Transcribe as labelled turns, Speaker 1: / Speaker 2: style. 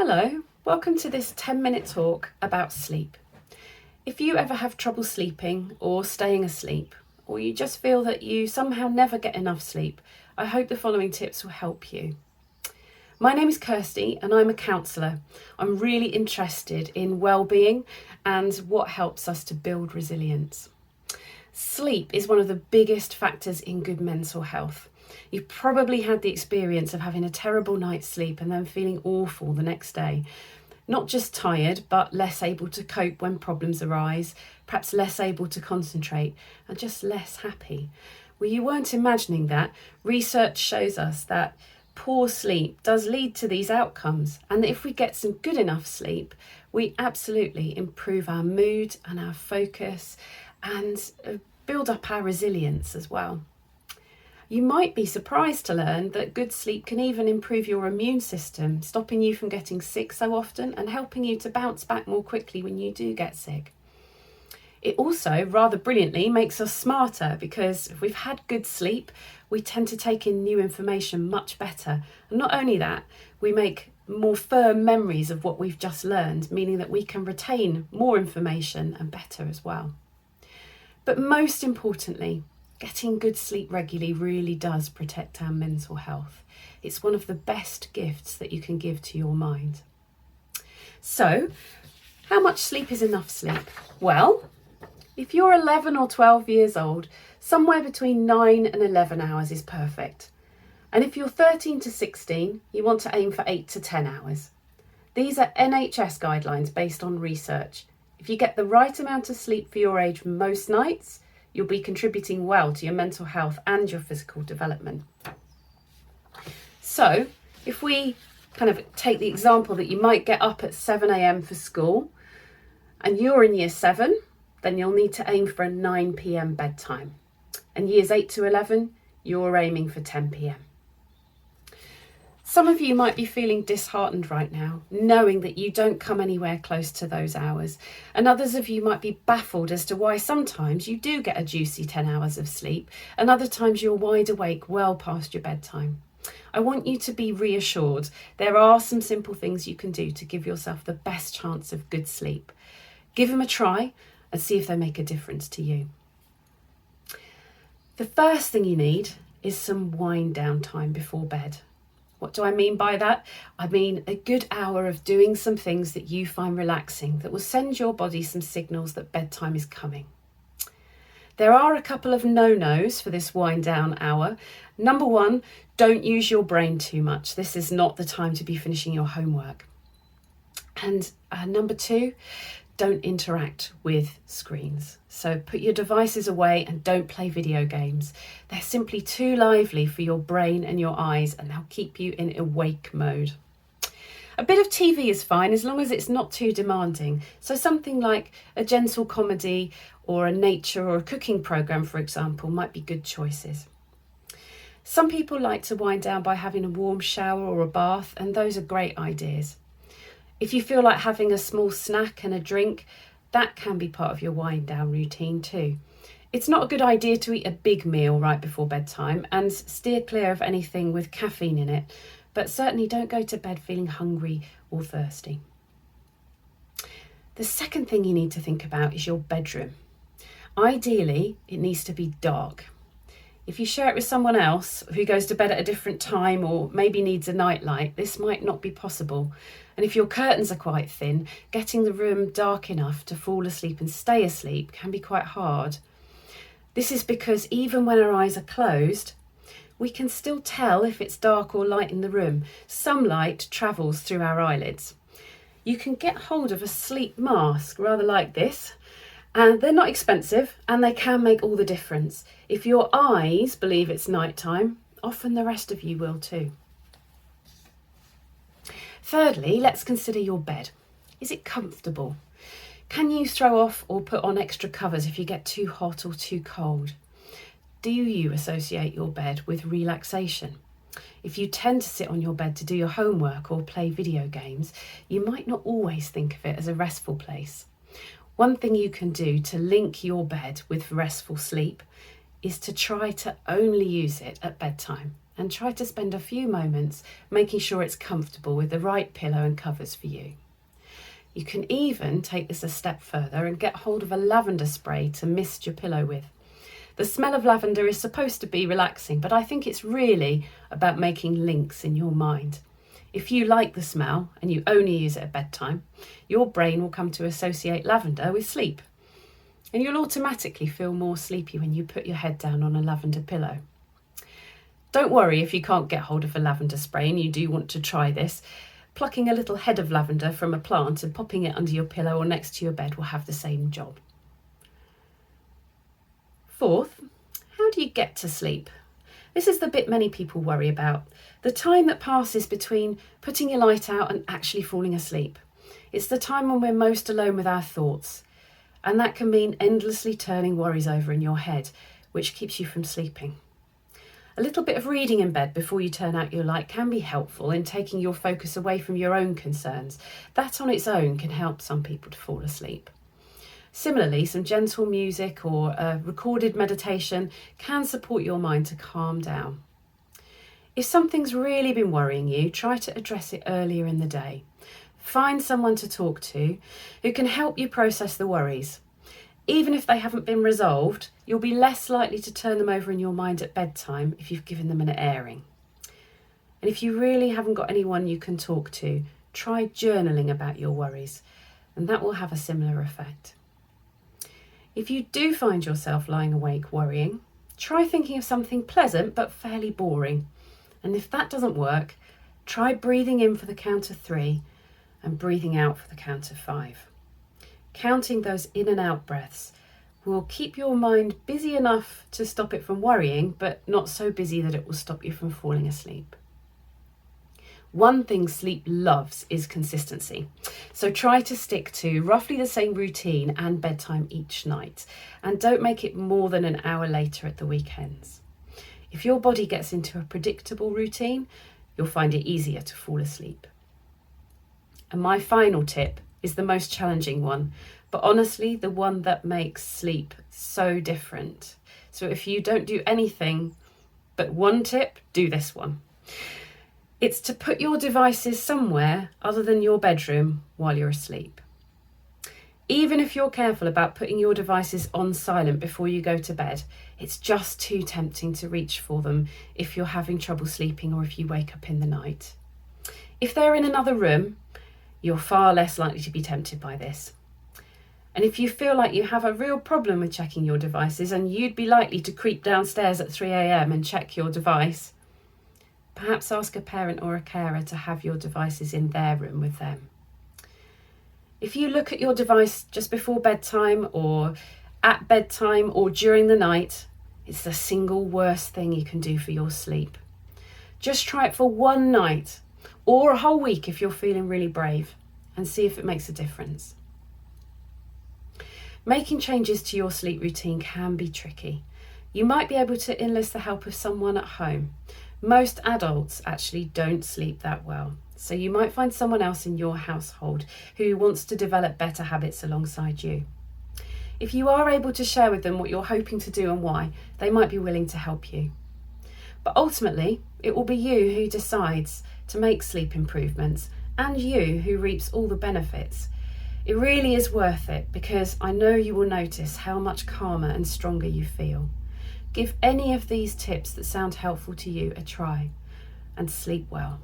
Speaker 1: Hello, welcome to this 10-minute talk about sleep. If you ever have trouble sleeping or staying asleep, or you just feel that you somehow never get enough sleep, I hope the following tips will help you. My name is Kirsty and I'm a counsellor. I'm really interested in well-being and what helps us to build resilience. Sleep is one of the biggest factors in good mental health. You've probably had the experience of having a terrible night's sleep and then feeling awful the next day. Not just tired, but less able to cope when problems arise, perhaps less able to concentrate, and just less happy. Well, you weren't imagining that. Research shows us that poor sleep does lead to these outcomes, and that if we get some good enough sleep, we absolutely improve our mood and our focus and build up our resilience as well. You might be surprised to learn that good sleep can even improve your immune system, stopping you from getting sick so often and helping you to bounce back more quickly when you do get sick. It also, rather brilliantly, makes us smarter because if we've had good sleep, we tend to take in new information much better. And not only that, we make more firm memories of what we've just learned, meaning that we can retain more information and better as well. But most importantly, getting good sleep regularly really does protect our mental health. It's one of the best gifts that you can give to your mind. So, how much sleep is enough sleep? Well, if you're 11 or 12 years old, somewhere between 9 and 11 hours is perfect. And if you're 13 to 16, you want to aim for 8 to 10 hours. These are NHS guidelines based on research. If you get the right amount of sleep for your age most nights, you'll be contributing well to your mental health and your physical development. So, if we kind of take the example that you might get up at 7 a.m. for school and you're in year 7, then you'll need to aim for a 9 p.m. bedtime. And years 8 to 11, you're aiming for 10 p.m. Some of you might be feeling disheartened right now, knowing that you don't come anywhere close to those hours. And others of you might be baffled as to why sometimes you do get a juicy 10 hours of sleep and other times you're wide awake well past your bedtime. I want you to be reassured. There are some simple things you can do to give yourself the best chance of good sleep. Give them a try and see if they make a difference to you. The first thing you need is some wind down time before bed. What do I mean by that? I mean a good hour of doing some things that you find relaxing that will send your body some signals that bedtime is coming. There are a couple of no-nos for this wind down hour. Number 1, don't use your brain too much. This is not the time to be finishing your homework. And number 2, don't interact with screens. So put your devices away and don't play video games. They're simply too lively for your brain and your eyes and they'll keep you in awake mode. A bit of TV is fine as long as it's not too demanding. So something like a gentle comedy or a nature or a cooking programme, for example, might be good choices. Some people like to wind down by having a warm shower or a bath, and those are great ideas. If you feel like having a small snack and a drink, that can be part of your wind down routine too. It's not a good idea to eat a big meal right before bedtime and steer clear of anything with caffeine in it, but certainly don't go to bed feeling hungry or thirsty. The second thing you need to think about is your bedroom. Ideally, it needs to be dark. If you share it with someone else who goes to bed at a different time or maybe needs a nightlight, this might not be possible. And if your curtains are quite thin, getting the room dark enough to fall asleep and stay asleep can be quite hard. This is because even when our eyes are closed, we can still tell if it's dark or light in the room. Some light travels through our eyelids. You can get hold of a sleep mask, rather like this, and they're not expensive and they can make all the difference. If your eyes believe it's nighttime, often the rest of you will too. Thirdly, let's consider your bed. Is it comfortable? Can you throw off or put on extra covers if you get too hot or too cold? Do you associate your bed with relaxation? If you tend to sit on your bed to do your homework or play video games, you might not always think of it as a restful place. One thing you can do to link your bed with restful sleep is to try to only use it at bedtime. and try to spend a few moments making sure it's comfortable with the right pillow and covers for you. You can even take this a step further and get hold of a lavender spray to mist your pillow with. The smell of lavender is supposed to be relaxing, but I think it's really about making links in your mind. If you like the smell and you only use it at bedtime, your brain will come to associate lavender with sleep. And you'll automatically feel more sleepy when you put your head down on a lavender pillow. Don't worry if you can't get hold of a lavender spray and you do want to try this. Plucking a little head of lavender from a plant and popping it under your pillow or next to your bed will have the same job. Fourth, how do you get to sleep? This is the bit many people worry about, the time that passes between putting your light out and actually falling asleep. It's the time when we're most alone with our thoughts, and that can mean endlessly turning worries over in your head, which keeps you from sleeping. A little bit of reading in bed before you turn out your light can be helpful in taking your focus away from your own concerns. That on its own can help some people to fall asleep. Similarly, some gentle music or a recorded meditation can support your mind to calm down. If something's really been worrying you, try to address it earlier in the day. Find someone to talk to who can help you process the worries. Even if they haven't been resolved, you'll be less likely to turn them over in your mind at bedtime if you've given them an airing. And if you really haven't got anyone you can talk to, try journaling about your worries, and that will have a similar effect. If you do find yourself lying awake worrying, try thinking of something pleasant but fairly boring. And if that doesn't work, try breathing in for the count of 3 and breathing out for the count of 5. Counting those in and out breaths will keep your mind busy enough to stop it from worrying, but not so busy that it will stop you from falling asleep. One thing sleep loves is consistency. So try to stick to roughly the same routine and bedtime each night, and don't make it more than an hour later at the weekends. If your body gets into a predictable routine, you'll find it easier to fall asleep. And my final tip is the most challenging one, but honestly the one that makes sleep so different. So if you don't do anything but one tip, do this one. It's to put your devices somewhere other than your bedroom while you're asleep. Even if you're careful about putting your devices on silent before you go to bed, it's just too tempting to reach for them if you're having trouble sleeping or if you wake up in the night. If they're in another room, you're far less likely to be tempted by this. And if you feel like you have a real problem with checking your devices and you'd be likely to creep downstairs at 3 a.m. and check your device, perhaps ask a parent or a carer to have your devices in their room with them. If you look at your device just before bedtime or at bedtime or during the night, it's the single worst thing you can do for your sleep. Just try it for one night or a whole week if you're feeling really brave, and see if it makes a difference. Making changes to your sleep routine can be tricky. You might be able to enlist the help of someone at home. Most adults actually don't sleep that well, so you might find someone else in your household who wants to develop better habits alongside you. If you are able to share with them what you're hoping to do and why, they might be willing to help you. But ultimately, it will be you who decides to make sleep improvements and you who reaps all the benefits. It really is worth it because I know you will notice how much calmer and stronger you feel. Give any of these tips that sound helpful to you a try and sleep well.